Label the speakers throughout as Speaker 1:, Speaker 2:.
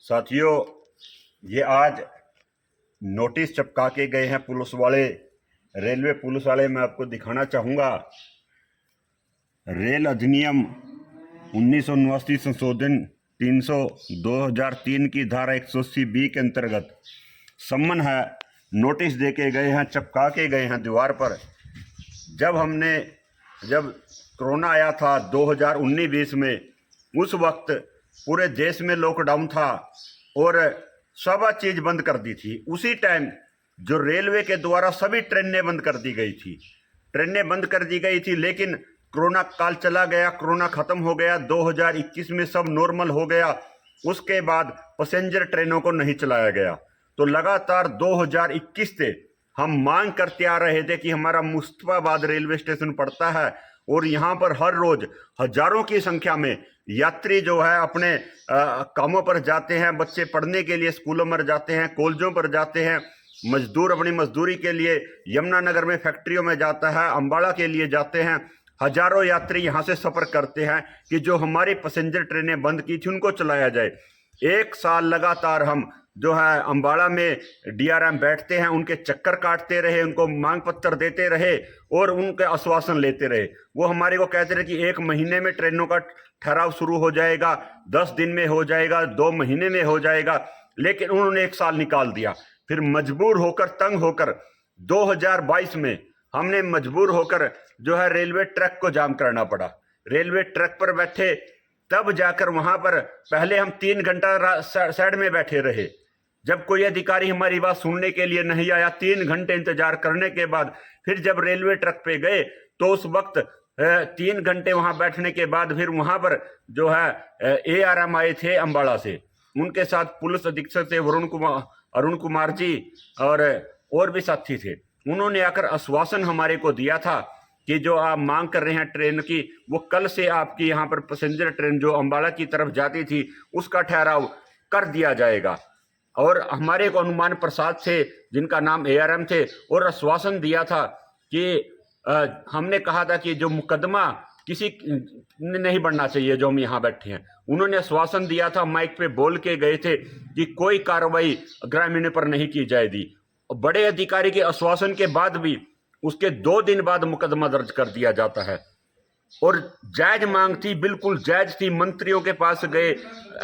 Speaker 1: साथियों, ये आज नोटिस चिपका के गए हैं पुलिस वाले, रेलवे पुलिस वाले। मैं आपको दिखाना चाहूँगा, रेल अधिनियम 1989 संशोधन 300/2003 की धारा 180B के अंतर्गत सम्मन है, नोटिस दे के गए हैं, चिपका के गए हैं दीवार पर। जब कोरोना आया था 2019-20 में, उस वक्त पूरे देश में लॉकडाउन था और सब चीज़ बंद कर दी थी। उसी टाइम जो रेलवे के द्वारा सभी ट्रेनें बंद कर दी गई थी, लेकिन कोरोना काल चला गया, कोरोना ख़त्म हो गया, 2021 में सब नॉर्मल हो गया। उसके बाद पैसेंजर ट्रेनों को नहीं चलाया गया। तो लगातार 2021 से हम मांग करते आ रहे थे कि हमारा मुस्तफाबाद रेलवे स्टेशन पड़ता है और यहाँ पर हर रोज हजारों की संख्या में यात्री जो है अपने कामों पर जाते हैं, बच्चे पढ़ने के लिए स्कूलों में जाते हैं, कॉलेजों पर जाते हैं, मजदूर अपनी मजदूरी के लिए यमुनानगर में फैक्ट्रियों में जाता है, अंबाला के लिए जाते हैं। हजारों यात्री यहाँ से सफ़र करते हैं कि जो हमारी पैसेंजर ट्रेनें बंद की थी उनको चलाया जाए। एक साल लगातार हम जो है अंबाला में DRM बैठते हैं, उनके चक्कर काटते रहे, उनको मांग पत्र देते रहे और उनके आश्वासन लेते रहे। वो हमारे को कहते रहे कि 1 महीने में ट्रेनों का ठहराव शुरू हो जाएगा, 10 दिन में हो जाएगा, 2 महीने में हो जाएगा, लेकिन उन्होंने 1 साल निकाल दिया। फिर मजबूर होकर, तंग होकर 2022 में हमने मजबूर होकर जो है रेलवे ट्रैक को जाम करना पड़ा। रेलवे ट्रैक पर बैठे, तब जाकर वहां पर पहले हम 3 घंटा साइड में बैठे रहे। जब कोई अधिकारी हमारी बात सुनने के लिए नहीं आया, 3 घंटे इंतजार करने के बाद फिर जब रेलवे ट्रैक पे गए तो उस वक्त 3 घंटे वहां बैठने के बाद फिर वहां पर जो है ARM आए थे अंबाला से, उनके साथ पुलिस अधीक्षक थे अरुण कुमार जी और भी साथी थे। उन्होंने आकर आश्वासन हमारे को दिया था कि जो आप मांग कर रहे हैं ट्रेन की, वो कल से आपकी यहाँ पर पैसेंजर ट्रेन जो अंबाला की तरफ जाती थी उसका ठहराव कर दिया जाएगा। और हमारे को अनुमान प्रसाद थे, जिनका नाम ARM थे, और आश्वासन दिया था कि हमने कहा था कि जो मुकदमा किसी ने नहीं बढ़ना चाहिए, जो हम यहाँ बैठे हैं। उन्होंने आश्वासन दिया था, माइक पे बोल के गए थे कि कोई कार्रवाई ग्रामीणों पर नहीं की जाएगी। बड़े अधिकारी के आश्वासन के बाद भी उसके 2 दिन बाद मुकदमा दर्ज कर दिया जाता है। और जायज मांग थी, बिल्कुल जायज थी। मंत्रियों के पास गए,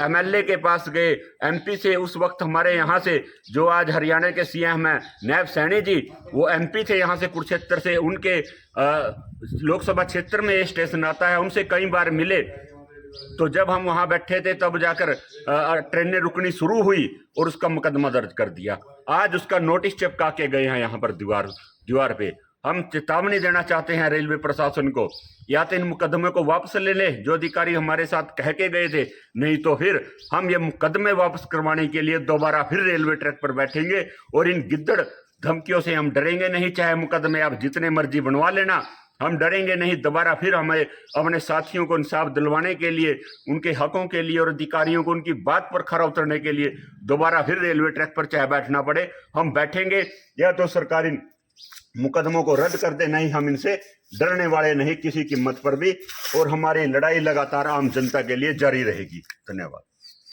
Speaker 1: MLA के पास गए, MP से, उस वक्त हमारे यहाँ से जो आज हरियाणा के CM हैं नायब सैनी जी, वो MP थे यहाँ से कुरुक्षेत्र से, उनके लोकसभा क्षेत्र में ये स्टेशन आता है, उनसे कई बार मिले। तो जब हम वहाँ बैठे थे तब जाकर ट्रेनें रुकनी शुरू हुई और उसका मुकदमा दर्ज कर दिया। आज उसका नोटिस चिपका के गए हैं यहाँ पर दीवार पे। हम चेतावनी देना चाहते हैं रेलवे प्रशासन को, या तो इन मुकदमे को वापस ले ले जो अधिकारी हमारे साथ कह के गए थे, नहीं तो फिर हम ये मुकदमे वापस करवाने के लिए दोबारा फिर रेलवे ट्रैक पर बैठेंगे। और इन गिद्दड़ धमकियों से हम डरेंगे नहीं, चाहे मुकदमे आप जितने मर्जी बनवा लेना, हम डरेंगे नहीं। दोबारा फिर हमें अपने साथियों को इंसाफ दिलवाने के लिए, उनके हकों के लिए और अधिकारियों को उनकी बात पर खरा उतरने के लिए दोबारा फिर रेलवे ट्रैक पर चाहे बैठना पड़े, हम बैठेंगे। या तो सरकारी मुकदमों को रद्द कर दे, नहीं हम इनसे डरने वाले नहीं किसी कीमत पर भी। और हमारी लड़ाई लगातार आम जनता के लिए जारी रहेगी। धन्यवाद।